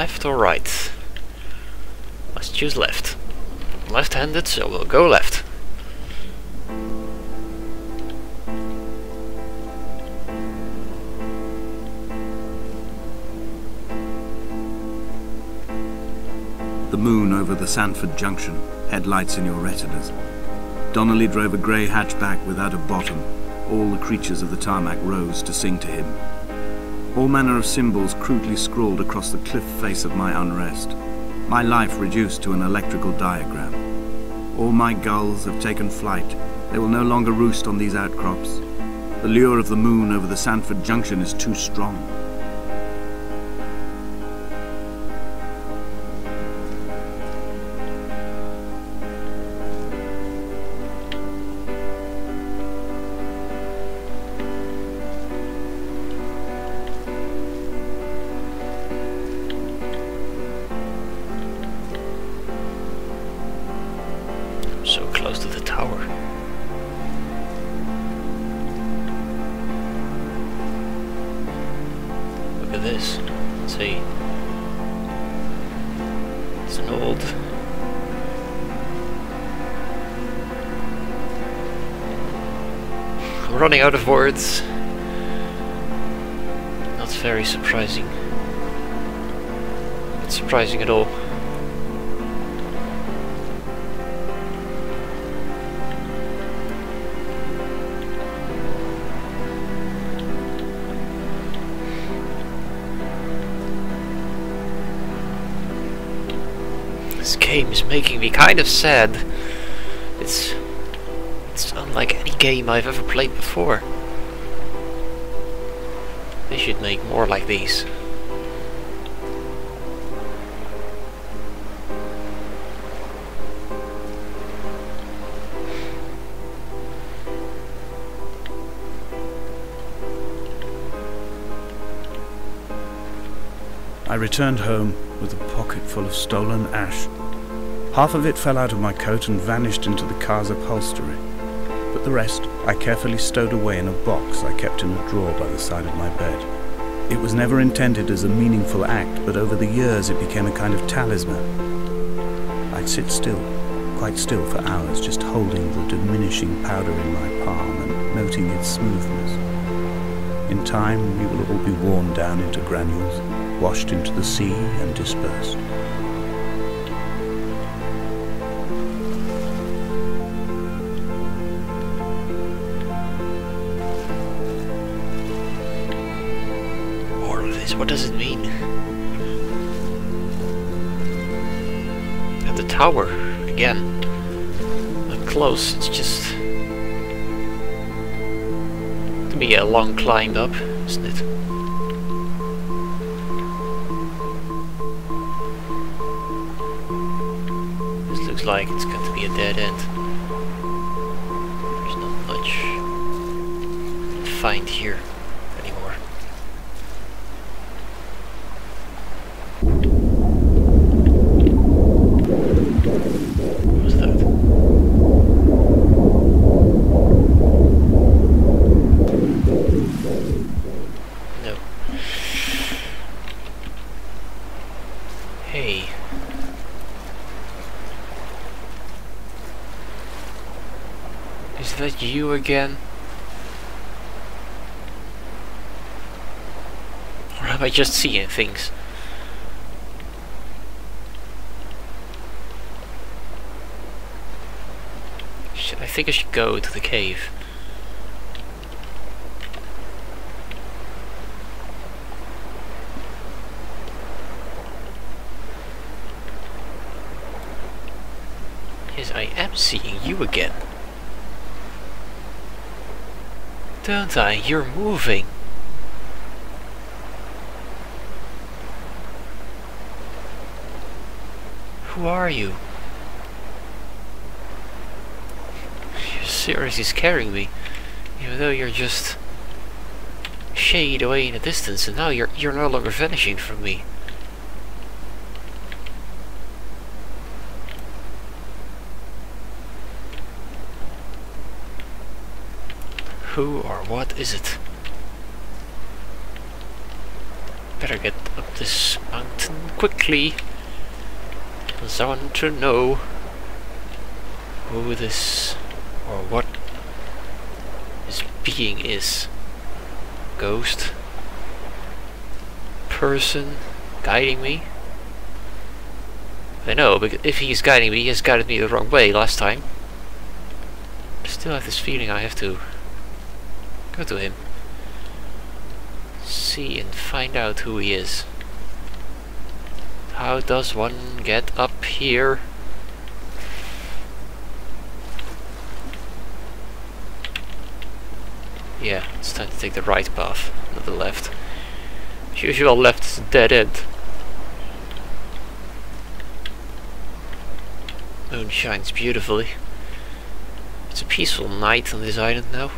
Left or right? Let's choose left. Left-handed, so we'll go left. The moon over the Sandford Junction, headlights in your retinas. Donnelly drove a grey hatchback without a bottom. All the creatures of the tarmac rose to sing to him. All manner of symbols crudely scrawled across the cliff face of my unrest. My life reduced to an electrical diagram. All my gulls have taken flight. They will no longer roost on these outcrops. The lure of the moon over the Sandford Junction is too strong. So close to the tower. Look at this. Let's see. It's an old... I'm running out of words. Not very surprising. Not surprising at all. This game is making me kind of sad. It's unlike any game I've ever played before. They should make more like these. I returned home with a pocket full of stolen ash. Half of it fell out of my coat and vanished into the car's upholstery, but the rest I carefully stowed away in a box I kept in a drawer by the side of my bed. It was never intended as a meaningful act, but over the years it became a kind of talisman. I'd sit still, quite still for hours, just holding the diminishing powder in my palm and noting its smoothness. In time we will all be worn down into granules, washed into the sea and dispersed. More of this, what does it mean? At the tower, again. Up close, it's just... to be a long climb up, isn't it? Looks like it's going to be a dead end. There's not much to find here anymore. What was that? No. Hey. Is that you again? Or am I just seeing things? I think I should go to the cave. Yes, I am seeing you again. Don't I? You're moving. Who are you? You're seriously scaring me. Even though you're just a shade away in the distance, and now you're no longer vanishing from me. Who or what is it? Better get up this mountain quickly, because I want to know who this, or what this being is. Ghost? Person? Guiding me? I know, but if he's guiding me, he has guided me the wrong way last time. I still have this feeling I have to go to him. See and find out who he is. How does one get up here? Yeah, it's time to take the right path, not the left. As usual, left is a dead end. Moon shines beautifully. It's a peaceful night on this island now.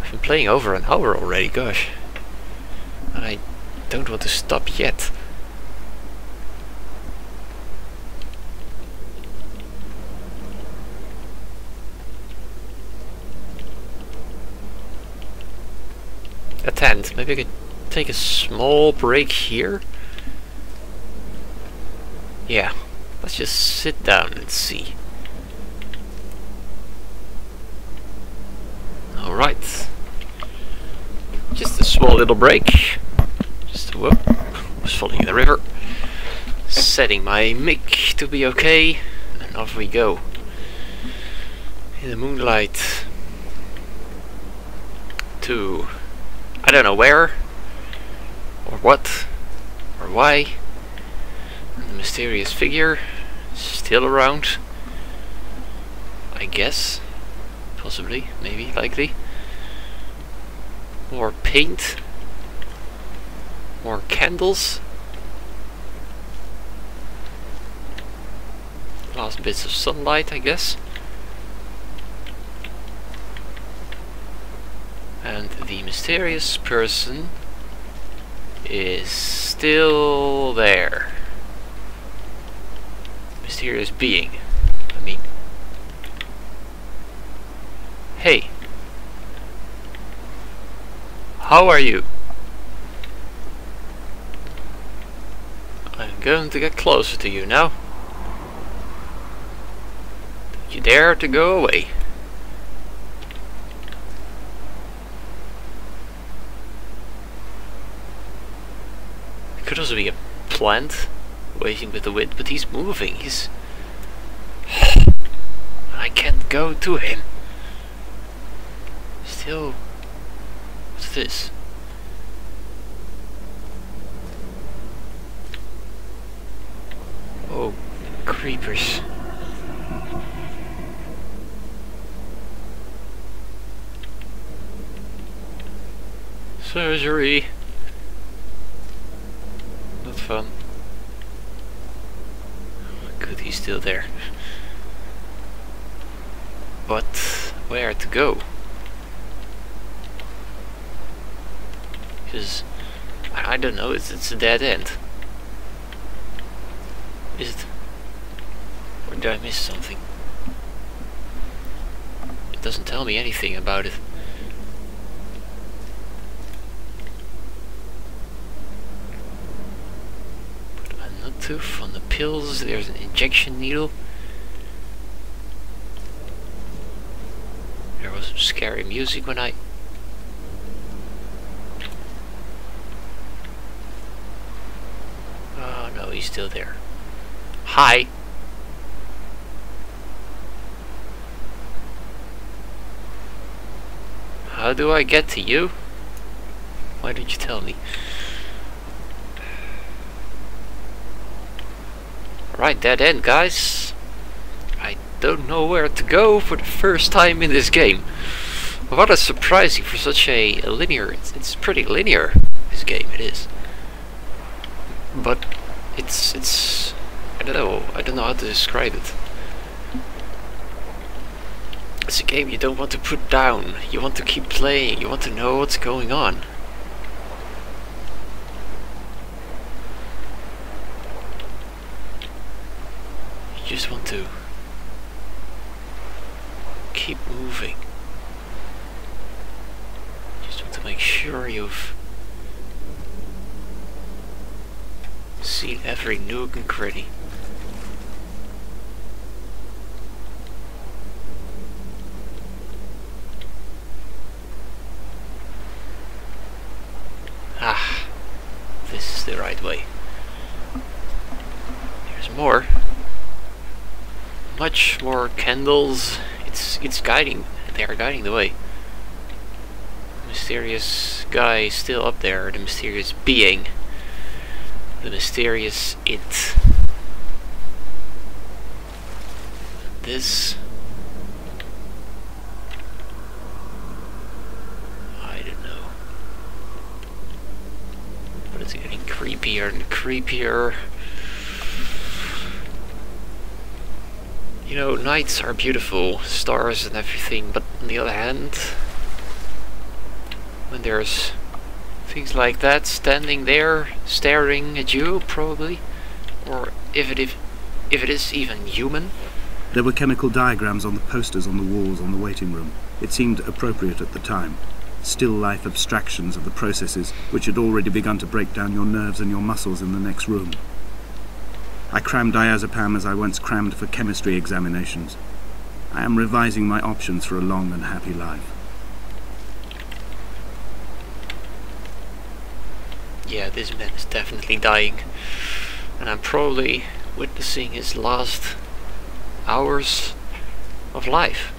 I've been playing over an hour already, gosh. And I don't want to stop yet. A tent. Maybe I could take a small break here? Yeah. Let's just sit down and see. Alright. Just a small little break. Just whoop. Was following the river. Setting my mic to be okay. And off we go. In the moonlight. To I don't know where. Or what. Or why. The mysterious figure still around, I guess. Possibly, maybe, likely. More paint. More candles. Last bits of sunlight, I guess. And the mysterious person is still there. Mysterious being, I mean. Hey. How are you? I'm going to get closer to you now. Don't you dare to go away. It could also be a plant waving with the wind, but he's moving. He's... I can't go to him. Still... What's this? Oh, creepers. Surgery. Not fun. Good, he's still there. But where to go? Because I don't know. It's a dead end. Is it? Or did I miss something? It doesn't tell me anything about it. But I'm not too fond of pills. There's an injection needle. There was some scary music when I... Oh no, he's still there. Hi! How do I get to you? Why didn't you tell me? Right, dead end, guys. I don't know where to go for the first time in this game. What a surprising for such a linear... It's pretty linear, this game, it is. But it's... I don't know how to describe it. It's a game you don't want to put down. You want to keep playing. You want to know what's going on. You just want to keep moving. You just want to make sure you've seen every nook and cranny. Ah, this is the right way. There's more. Much more candles. It's guiding. They are guiding the way. The mysterious guy is still up there. The mysterious being. The mysterious it. This. I don't know. But it's getting creepier and creepier. You know, nights are beautiful, stars and everything, but on the other hand, when there's things like that standing there, staring at you, probably, or if it is even human. There were chemical diagrams on the posters on the walls on the waiting room. It seemed appropriate at the time. Still life abstractions of the processes which had already begun to break down your nerves and your muscles in the next room. I crammed diazepam as I once crammed for chemistry examinations. I am revising my options for a long and happy life. Yeah, this man is definitely dying. And I'm probably witnessing his last hours of life.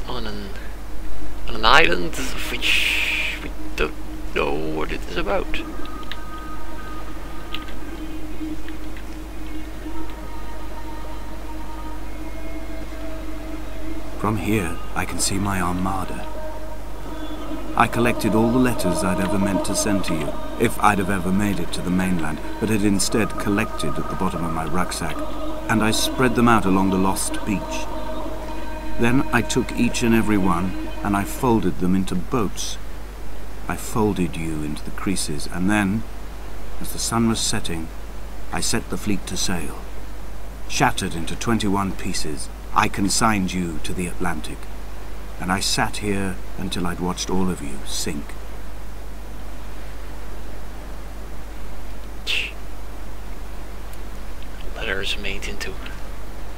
On an island of which we don't know what it is about. From here, I can see my armada. I collected all the letters I'd ever meant to send to you, if I'd have ever made it to the mainland, but had instead collected at the bottom of my rucksack, and I spread them out along the lost beach. Then I took each and every one, and I folded them into boats. I folded you into the creases, and then, as the sun was setting, I set the fleet to sail. Shattered into 21 pieces, I consigned you to the Atlantic, and I sat here until I'd watched all of you sink. Letters made into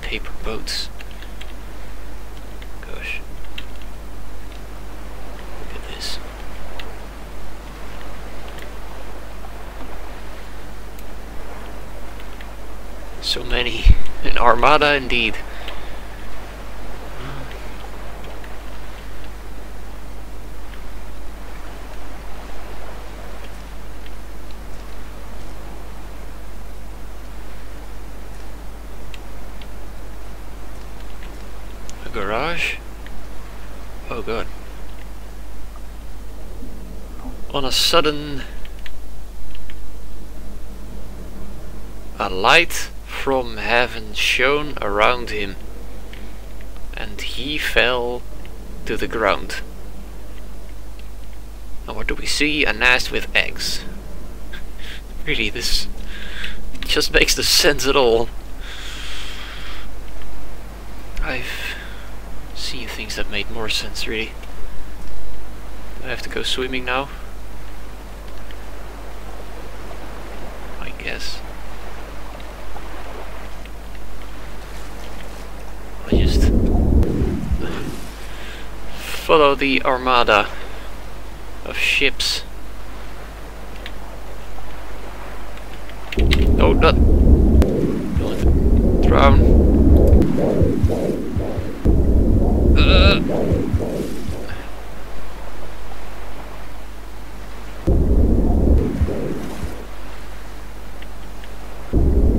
paper boats. Gosh. Look at this. So many. An armada indeed. Garage? Oh god. On a sudden, a light from heaven shone around him, and he fell to the ground. And what do we see? A nest with eggs. Really, this just makes no sense at all. I've seen things that made more sense, really. Do I have to go swimming now? I guess. I just follow the armada of ships. No, not. Don't want to drown.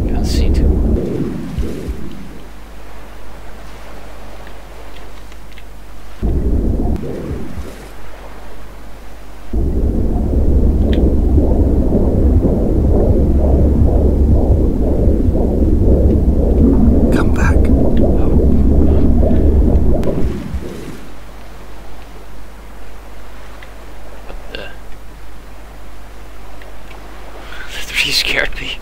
Can't see to. Come back. That really scared me.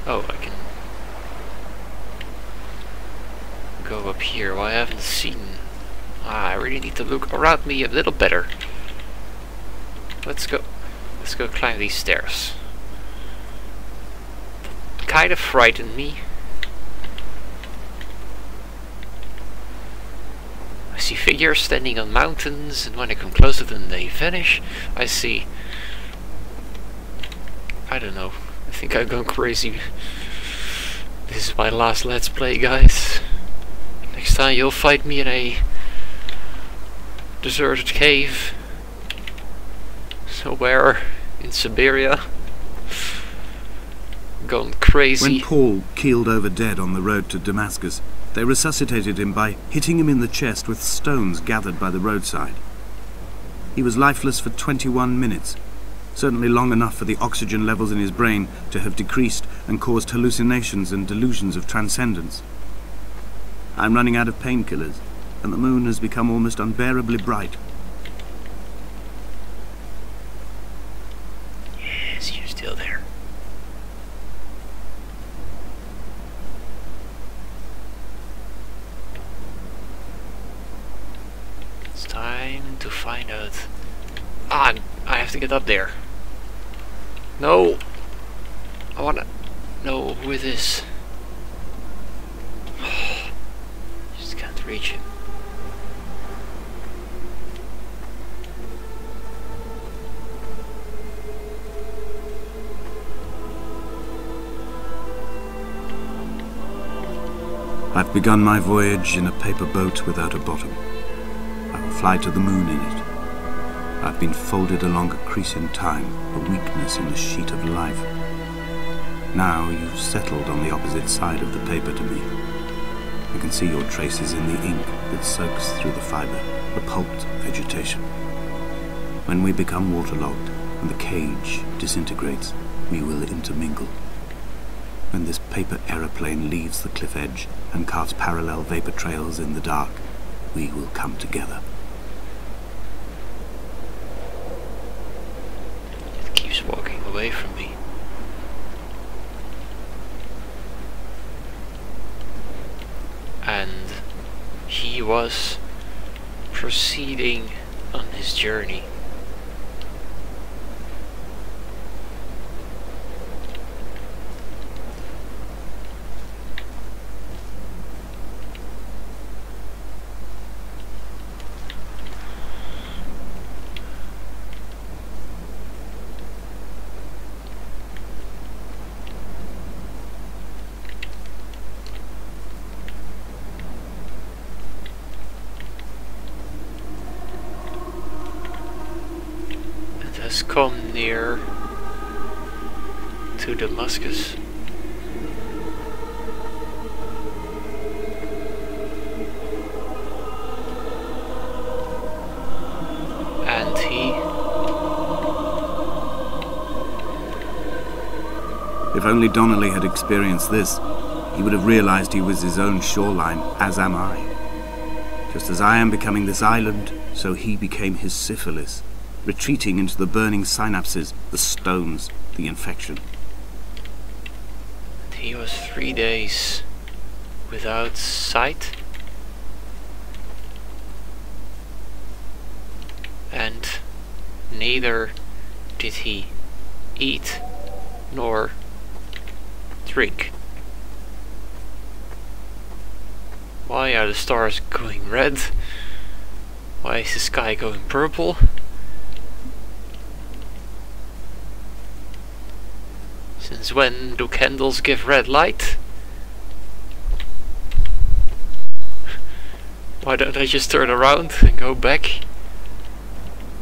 Oh, I can go up here. Well, I haven't seen I really need to look around me a little better. Let's go climb these stairs. Kind of frightened me. I see figures standing on mountains, and when I come closer then they vanish. I see... I don't know. I think I'm going crazy. This is my last Let's Play, guys. Next time you'll find me in a deserted cave somewhere in Siberia. Going crazy. When Paul keeled over dead on the road to Damascus, they resuscitated him by hitting him in the chest with stones gathered by the roadside. He was lifeless for 21 minutes, certainly long enough for the oxygen levels in his brain to have decreased and caused hallucinations and delusions of transcendence. I'm running out of painkillers, and the moon has become almost unbearably bright. Yes, you're still there. It's time to find out. Ah, I have to get up there. No! I wanna know who it is. Just can't reach him. I've begun my voyage in a paper boat without a bottom. I will fly to the moon in it. I've been folded along a crease in time, a weakness in the sheet of life. Now you've settled on the opposite side of the paper to me. I can see your traces in the ink that soaks through the fibre, the pulped vegetation. When we become waterlogged and the cage disintegrates, we will intermingle. When this paper aeroplane leaves the cliff edge and carves parallel vapor trails in the dark, we will come together. It keeps walking away from me. And he was proceeding on his journey. Has come near to Damascus. And he... If only Donnelly had experienced this, he would have realized he was his own shoreline, as am I. Just as I am becoming this island, so he became his syphilis. Retreating into the burning synapses, the stones, the infection. And he was 3 days without sight. And neither did he eat nor drink. Why are the stars going red? Why is the sky going purple? Since when do candles give red light? Why don't I just turn around and go back?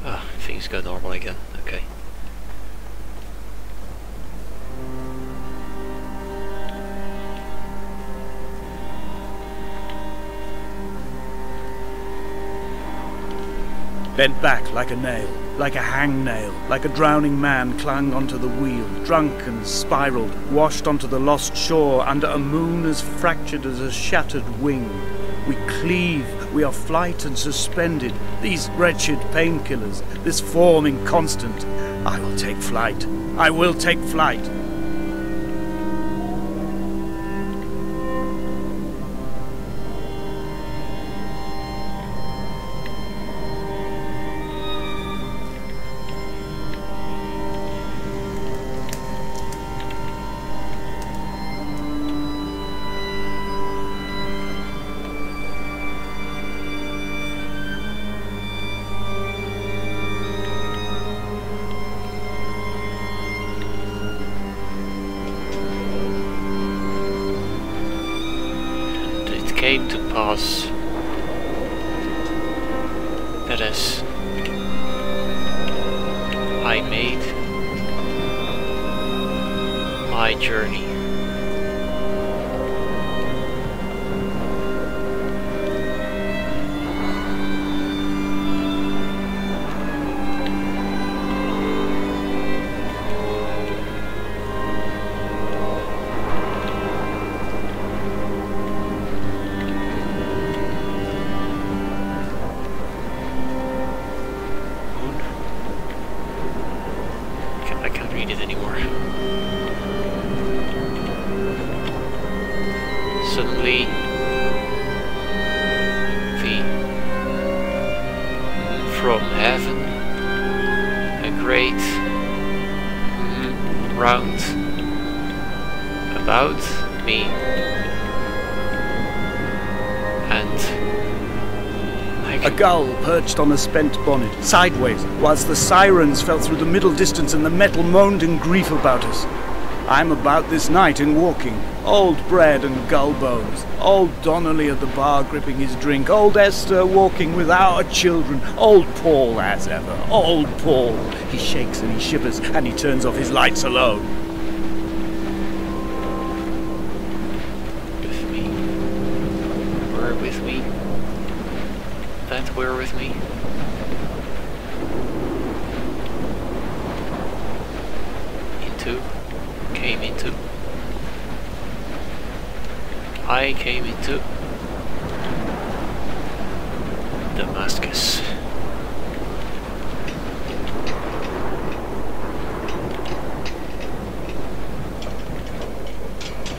Ah, things go normal again. Okay. Bent back like a nail, like a hangnail, like a drowning man clung onto the wheel, drunk and spiraled, washed onto the lost shore under a moon as fractured as a shattered wing. We cleave, we are flight and suspended, these wretched painkillers, this form inconstant. I will take flight, I will take flight. came to pass. That is, I made my journey. I can't read it anymore. Suddenly, from heaven, a great round about me, and a gull perched on a spent bonnet, sideways, whilst the sirens fell through the middle distance and the metal moaned in grief about us. I'm about this night in walking, old bread and gull bones, old Donnelly at the bar gripping his drink, old Esther walking with our children, old Paul as ever, old Paul. He shakes and he shivers and he turns off his lights alone. With me. Were with me. That were with me. I came into Damascus.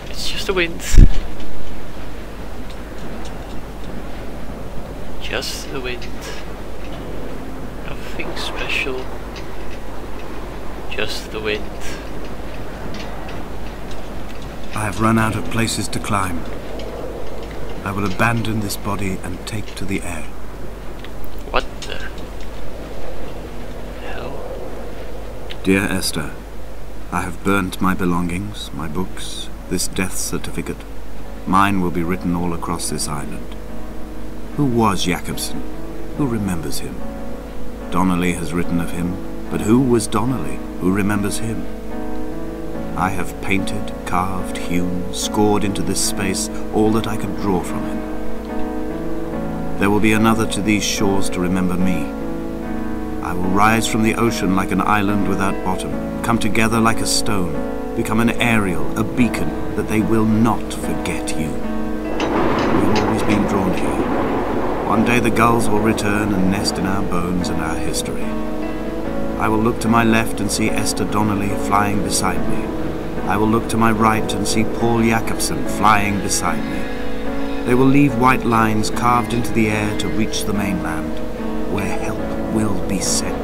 It's just the wind. Just the wind. Nothing special. Just the wind. I have run out of places to climb. I will abandon this body and take to the air. What the hell? Dear Esther, I have burnt my belongings, my books, this death certificate. Mine will be written all across this island. Who was Jakobsen? Who remembers him? Donnelly has written of him, but who was Donnelly? Who remembers him? I have painted, carved, hewn, scored into this space all that I could draw from him. There will be another to these shores to remember me. I will rise from the ocean like an island without bottom, come together like a stone, become an aerial, a beacon, that they will not forget you. We've always been drawn here. One day the gulls will return and nest in our bones and our history. I will look to my left and see Esther Donnelly flying beside me. I will look to my right and see Paul Jakobsen flying beside me. They will leave white lines carved into the air to reach the mainland, where help will be sent.